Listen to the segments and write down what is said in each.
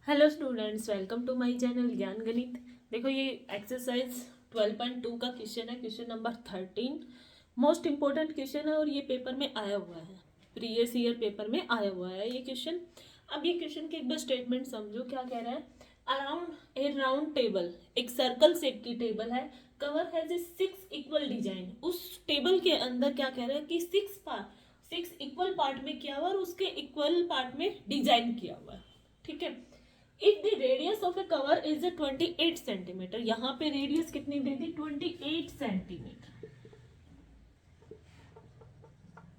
Hello students, welcome to my channel Gyan Ganit. देखो ये exercise 12.2 का क्वेश्चन है, question number 13। Most important question है और ये पेपर में आया हुआ है, प्रीवियस ईयर पेपर में आया हुआ है ये क्वेश्चन। अब ये क्वेश्चन के एक बार स्टेटमेंट समझो क्या कह रहा है। अराउंड ए राउंड टेबल, एक सर्कल शेप की टेबल है, cover has a 6 equal design. उस टेबल के अंदर क्या कह रहा है कि 6 इक्वल पार्ट में किया हुआ और उसके इक्वल पार्ट में डिजाइन किया हुआ है। ठीक है। If the radius of A cover is 28 centimetre, यहाँ पे रेडियस कितनी दे दी 28 centimetre.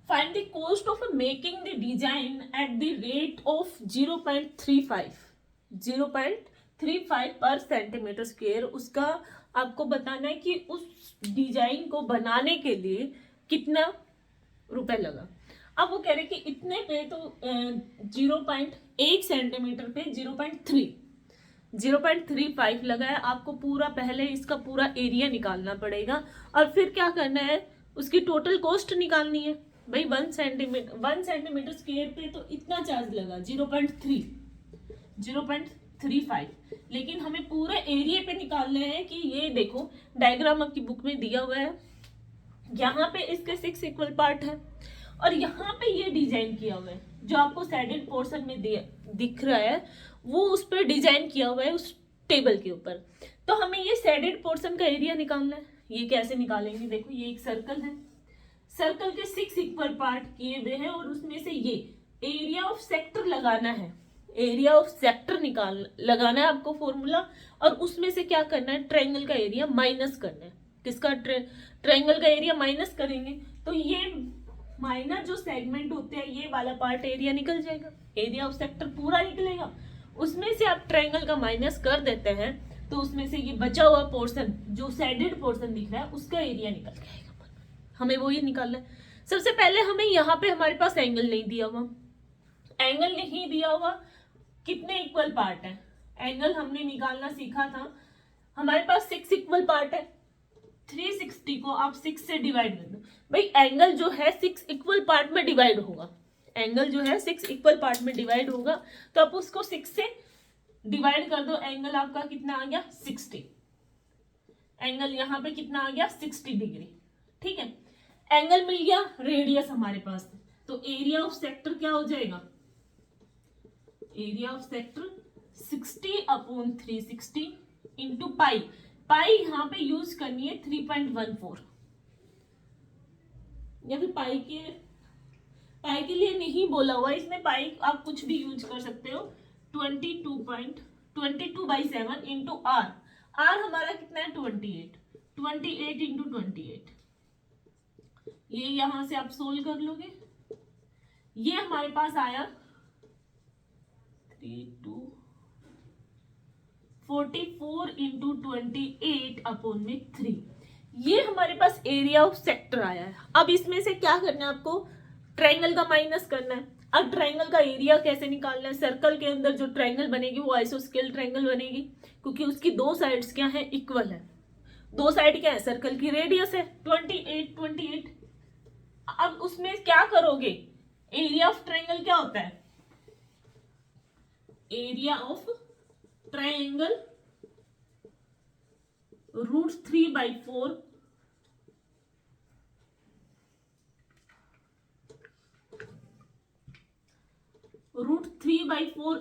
Find the cost of making the design at the rate of 0.35 पर सेंटीमीटर स्क्वायर। उसका आपको बताना है कि उस डिजाइन को बनाने के लिए कितना रुपए लगा। अब वो कह रहे कि इतने पे तो 0.8 सेंटीमीटर पे 0.35 लगा है। आपको पूरा पहले इसका पूरा एरिया निकालना पड़ेगा और फिर क्या करना है, उसकी टोटल कॉस्ट निकालनी है। भाई 1 सेंटीमीटर स्क्वायर पे तो इतना चार्ज लगा 0.35, लेकिन हमें पूरे एरिया पे निकालना है कि ये देखो डायग्राम आपकी बुक में दिया हुआ है। यहाँ पे इसके 6 इक्वल पार्ट है और यहाँ पे ये डिजाइन किया हुआ है, जो आपको शेडेड पोर्शन में दिख रहा है वो उस पर डिजाइन किया हुआ है उस टेबल के ऊपर। तो हमें ये शेडेड पोर्शन का एरिया निकालना है। ये कैसे निकालेंगे, देखो ये एक सर्कल है, सर्कल के 6 इक्वल पार्ट किए हुए हैं और उसमें से ये एरिया ऑफ सेक्टर लगाना है। एरिया ऑफ सेक्टर लगाना है आपको फॉर्मूला, और उसमें से क्या करना है, ट्रायंगल का एरिया माइनस करना है। किसका, ट्रायंगल का एरिया माइनस करेंगे तो ये माइनर जो सेगमेंट होते हैं ये वाला पार्ट एरिया निकल जाएगा, एरिया ऑफ सेक्टर पूरा निकलेगा। उसमें से आप ट्रायंगल का माइनस कर देते हैं तो उसमें से ये बचा हुआ पोर्शन जो शेडेड पोर्शन दिख रहा है उसका एरिया निकल जाएगा। हमें वो ही निकालना है। सबसे पहले हमें यहाँ पे हमारे पास एंगल नहीं दिया हुआ, एंगल नहीं दिया हुआ, कितने इक्वल पार्ट है, एंगल हमने निकालना सीखा था। हमारे पास 6 इक्वल पार्ट है, 360 को आप 6 से डिवाइड कर दो। भाई एंगल जो है 6 इक्वल पार्ट में डिवाइड होगा, एंगल जो है 6 इक्वल पार्ट में डिवाइड होगा, तो आप उसको 6 से डिवाइड कर दो। एंगल आपका कितना आ गया 60, एंगल यहाँ पे कितना आ गया 60 डिग्री। ठीक है, एंगल मिल गया, रेडियस हमारे पास, तो एरिया ऑफ सेक्टर क्या हो जाएगा, area of sector 60/360 into pi. Pi यहाँ पे यूज करनी है 3.14, या फिर पाई के लिए नहीं बोला हुआ इसमें, पाई आप कुछ भी यूज कर सकते हो। 22/7 इंटू आर, आर हमारा कितना है 28 इंटू 28। ये यहां से आप सोल्व कर लोगे, ये हमारे पास आया 44 इंटू 28/3। ये हमारे पास एरिया ऑफ सेक्टर आया है। अब इसमें से क्या करना है आपको, ट्रायंगल का माइनस करना है। अब ट्रायंगल का एरिया कैसे निकालना है, सर्कल के अंदर जो ट्रायंगल बनेगी वो आइसोस्केल ट्रायंगल बनेगी, क्योंकि उसकी दो साइड्स क्या है, इक्वल है। दो साइड क्या है, सर्कल की रेडियस है 28। अब उसमें क्या करोगे, एरिया ऑफ ट्रायंगल क्या होता है, area of triangle √3/4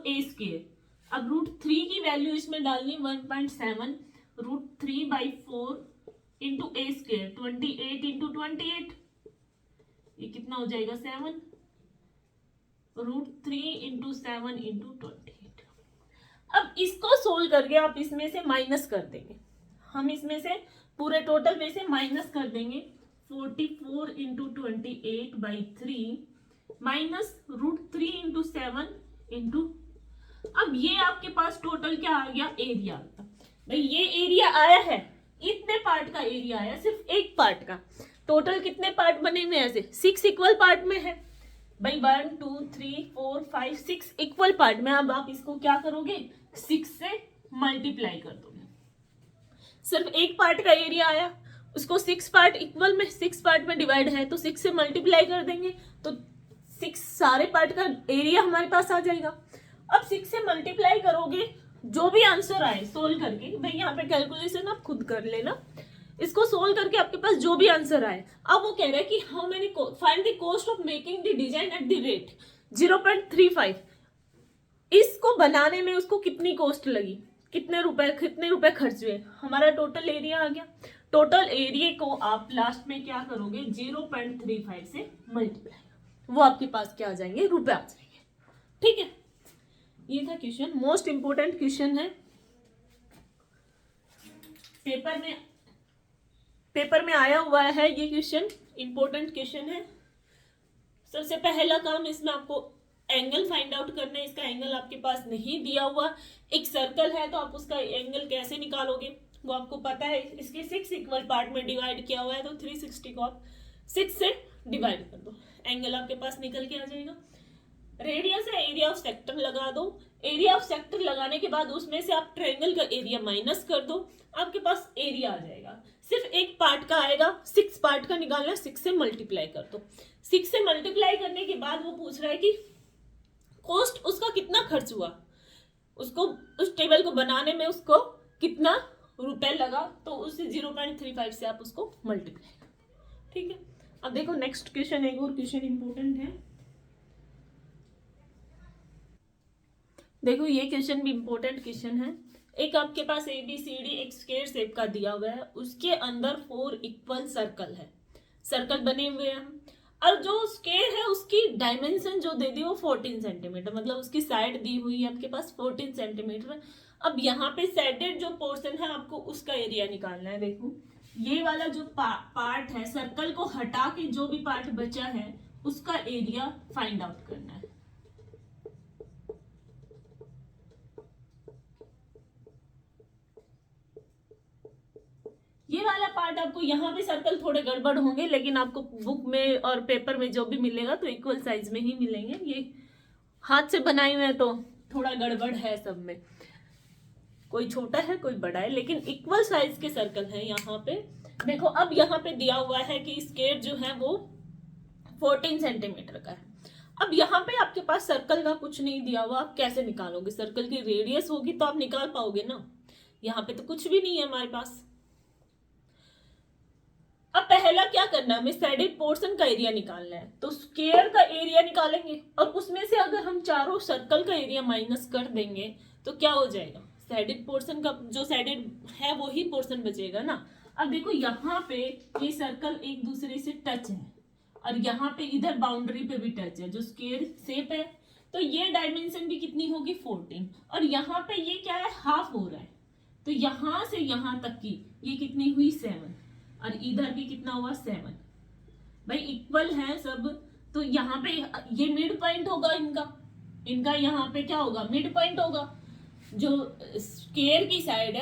a square. अब √3 की वैल्यू इसमें डालनी 1.7, √3/4 इंटू a स्क्वायर 28 इंटू 28, ये कितना हो जाएगा 7, √3 इंटू 7 इंटू 28। अब इसको सोल्व करके आप इसमें से माइनस कर देंगे, हम इसमें से पूरे टोटल में से माइनस कर देंगे 44 इंटू 28/3 माइनस √3 इंटू 7 इंटू, अब ये आपके पास टोटल क्या आ गया, एरिया। भाई ये एरिया आया है, इतने पार्ट का एरिया आया, सिर्फ एक पार्ट का। टोटल कितने पार्ट बने हुए ऐसे, 6 इक्वल पार्ट में है। भाई 1 2 3 4 5 6 इक्वल पार्ट में। अब आप इसको क्या करोगे, 6 से मल्टीप्लाई कर दोगे। सिर्फ एक पार्ट का एरिया आया, उसको 6 पार्ट इक्वल में 6 पार्ट में डिवाइड है तो 6 से मल्टीप्लाई कर देंगे तो 6 सारे पार्ट का एरिया हमारे पास आ जाएगा। अब 6 से मल्टीप्लाई करोगे, जो भी आंसर आए सोल्व करके, भाई यहाँ पे कैलकुलेशन आप खुद कर लेना, इसको सोल्व करके आपके पास जो भी आंसर आए, अब वो कह रहा है कि how many find the cost of making the design at the rate 0.35, इसको बनाने में उसको कितनी कॉस्ट लगी, कितने रुपए खर्च हुए, हमारा टोटल एरिया आ गया। टोटल एरिया को आप लास्ट में क्या करोगे, 0.35 से मल्टीप्लाई, वो आपके पास क्या आ जाएंगे, रुपए आ जाएंगे। ठीक है, ये था क्वेश्चन, मोस्ट इंपोर्टेंट क्वेश्चन है, पेपर में आया हुआ है ये क्वेश्चन, इंपॉर्टेंट क्वेश्चन है। सबसे पहला काम इसमें आपको एंगल फाइंड आउट करना है, इसका एंगल आपके पास नहीं दिया हुआ, एक सर्कल है तो आप उसका एंगल कैसे निकालोगे वो आपको पता है, इसके 6 इक्वल पार्ट में डिवाइड किया हुआ है, तो 360 को आप 6 से डिवाइड कर दो, एंगल आपके पास निकल के आ जाएगा। रेडियस है, एरिया ऑफ सेक्टर लगा दो, एरिया ऑफ सेक्टर लगाने के बाद उसमें से आप ट्रायंगल का एरिया माइनस कर दो, आपके पास एरिया आ जाएगा। सिर्फ एक पार्ट का आएगा, 6 पार्ट का निकालना है, 6 से मल्टीप्लाई कर दो। 6 से मल्टीप्लाई करने के बाद वो पूछ रहा है कि कॉस्ट उसका कितना खर्च हुआ, उसको उस टेबल को बनाने में उसको कितना रुपए लगा, तो उससे 0.35 से आप उसको मल्टीप्लाई कर दो। ठीक है, अब देखो नेक्स्ट क्वेश्चन, एक और क्वेश्चन इंपॉर्टेंट है, देखो ये क्वेश्चन भी इंपॉर्टेंट क्वेश्चन है। एक आपके पास ABCD एक स्क्वायर शेप का दिया हुआ है, उसके अंदर 4 इक्वल सर्कल है, सर्कल बने हुए हैं, और जो स्क्वायर है उसकी डायमेंशन जो दे दी वो 14 सेंटीमीटर, मतलब उसकी साइड दी हुई है आपके पास 14 सेंटीमीटर। अब यहाँ पे साइडेड जो पोर्शन है आपको उसका एरिया निकालना है। देखो ये वाला जो पार्ट है, सर्कल को हटा के जो भी पार्ट बचा है उसका एरिया फाइंड आउट करना है। ये वाला पार्ट आपको, यहाँ पे सर्कल थोड़े गड़बड़ होंगे, लेकिन आपको बुक में और पेपर में जो भी मिलेगा तो इक्वल साइज में ही मिलेंगे। ये हाथ से बनाए हुए हैं तो थोड़ा गड़बड़ है सब में, कोई छोटा है कोई बड़ा है, लेकिन इक्वल साइज के सर्कल है यहाँ पे। देखो अब यहाँ पे दिया हुआ है कि स्क्वायर जो है वो 14 सेंटीमीटर का है। अब यहाँ पे आपके पास सर्कल का कुछ नहीं दिया हुआ, आप कैसे निकालोगे, सर्कल की रेडियस होगी तो आप निकाल पाओगे ना, यहाँ पे तो कुछ भी नहीं है हमारे पास। अब पहला क्या करना है, हमें साइडेड पोर्शन का एरिया निकालना है, तो स्क्वायर का एरिया निकालेंगे और उसमें से अगर हम चारों सर्कल का एरिया माइनस कर देंगे तो क्या हो जाएगा, साइडेड पोर्शन का जो साइडेड है वो ही पोर्शन बचेगा ना। अब देखो यहाँ पे ये सर्कल एक दूसरे से टच है और यहाँ पे इधर बाउंड्री पे भी टच है, जो स्क्वायर शेप है, तो ये डायमेंशन भी कितनी होगी 14, और यहाँ पे ये क्या है, हाफ हो रहा है, तो यहाँ से यहाँ तक की ये कितनी हुई 7, और इधर भी कितना हुआ 7, भाई इक्वल है सब, तो यहाँ पे ये मिड पॉइंट होगा इनका यहाँ पे क्या होगा, मिड पॉइंट होगा, जो स्क्वायर की साइड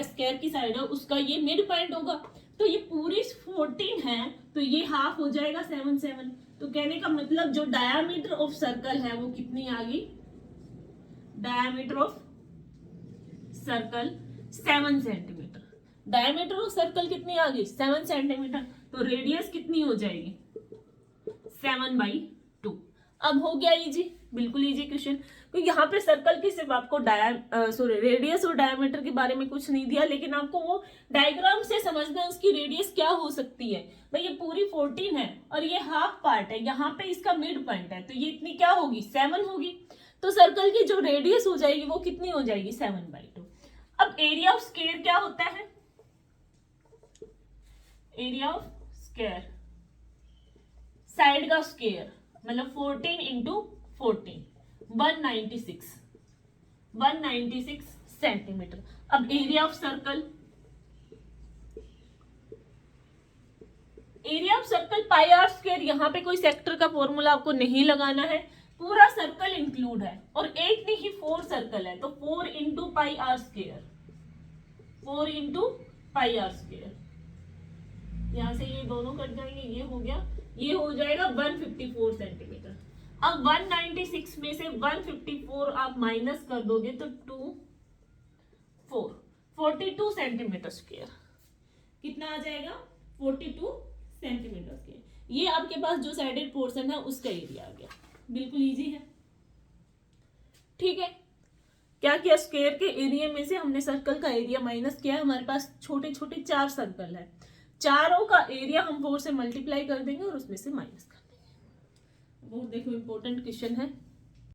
है उसका ये मिड पॉइंट होगा, तो ये पूरी 14 है तो ये हाफ हो जाएगा 7, तो कहने का मतलब जो डायामीटर ऑफ सर्कल है वो कितनी आ गई, diameter of circle 7 centimetre, diameter of circle कितनी आ गई 7 सेंटीमीटर, तो रेडियस कितनी हो जाएगी 7/2। अब हो गया इजी, बिल्कुल इजी क्वेश्चन, क्योंकि यहाँ पे सर्कल की सिर्फ आपको रेडियस और डायमीटर के बारे में कुछ नहीं दिया, लेकिन आपको वो डायग्राम से समझना है उसकी रेडियस क्या हो सकती है। भाई ये पूरी 14 है और ये हाफ पार्ट है, यहाँ पे इसका मिड पॉइंट है, तो ये इतनी क्या होगी 7 होगी, तो सर्कल की जो रेडियस हो जाएगी वो कितनी हो जाएगी 7/2। अब एरिया ऑफ स्क्वायर क्या होता है, एरिया ऑफ स्क्वायर, साइड का स्क्वायर, मतलब 14 इंटू 14 196 सेंटीमीटर। अब area of circle, area of circle pi r square, यहाँ पे कोई सेक्टर का फॉर्मूला आपको नहीं लगाना है, पूरा सर्कल इंक्लूड है, और एक नहीं 4 सर्कल है, तो 4 into pi r square, 4 into pi r square, यहाँ से ये दोनों कट जाएंगे, ये हो गया, ये हो जाएगा 154 सेंटीमीटर। अब 196 में से 154 आप माइनस कर दोगे तो 42 सेंटीमीटर स्क्वायर, कितना आ जाएगा 42 सेंटीमीटर स्क्वायर। ये आपके पास जो साइडेड पोर्शन है उसका एरिया आ गया, बिल्कुल इजी है। ठीक है, क्या किया, स्क्वायर के एरिया में से हमने सर्कल का एरिया माइनस किया, हमारे पास छोटे छोटे 4 सर्कल है, चारों का एरिया हम 4 से मल्टीप्लाई कर देंगे और उसमें से माइनस कर देंगे। वो देखो इंपॉर्टेंट क्वेश्चन है।